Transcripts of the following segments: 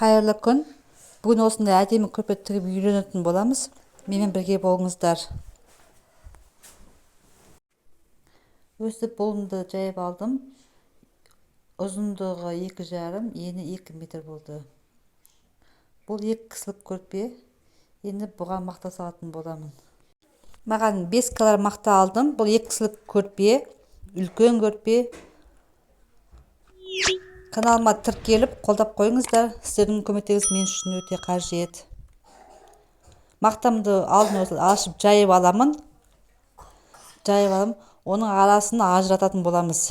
Қайырлы күн. Бүгін осындай әдемі көрпе тігіп үйренетін боламыз. Менімен бірге болыңыздар. Өстіп болымды жайып алдым. Ұзындығы 2,5, ені 2 метр болды. Бұл 2 кісілік көрпе. Енді бұған мақта салатын боламын. Маған 5 кг мақта алдым. Бұл 2 кісілік көрпе, үлкен көрпе. Каналыма тіркеліп, қолдап қойыңыздар. Сіздердің көмектеріңіз мен үшін өте қажет. Мақтамды алдын ашып жайып аламын. Оның арасын ажырататын боламыз.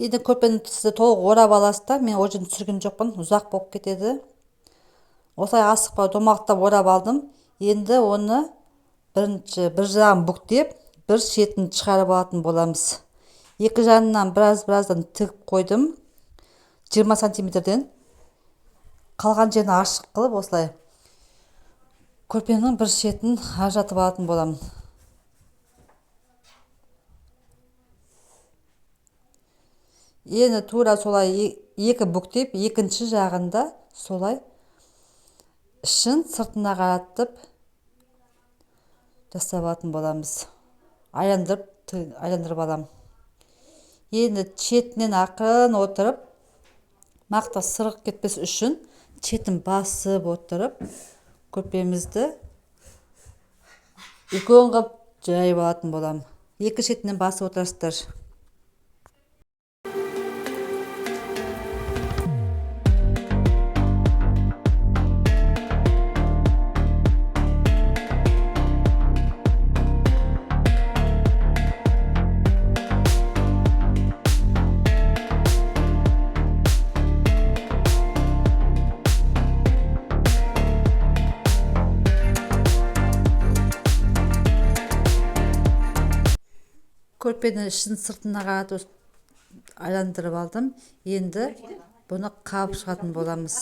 Енді көрпені сізді толық орап аласыздар. Мен ол жерін түсірген жоқпын, ұзақ болып кетеді. Осылай асықпай домалақтап орап алдым. Енді оны бір жағын бүктеп, бір шетін шығарып алатын боламыз. Екі жағынан біраздан тігіп қойдым. 20 сантиметрден. Қалған жерін ашық қылып, осылай көрпенің бір шетін ажыратып алатын боламын. Енді тура солай екі бүктеп, екінші жағында солай ішін сыртына қаратып жасап алатын боламыз. Айландырып алам. Енді шетінен ақырын отырып, мақта сырғып кетпес үшін шетін басып отырып, көрпемізді үлкен қылып жайып алатын болам. Екі шетінен басып отырасыздар. Көрпені ішін сыртына қаратып айландырып алдым. Енді бұны қабып шығатын боламыз.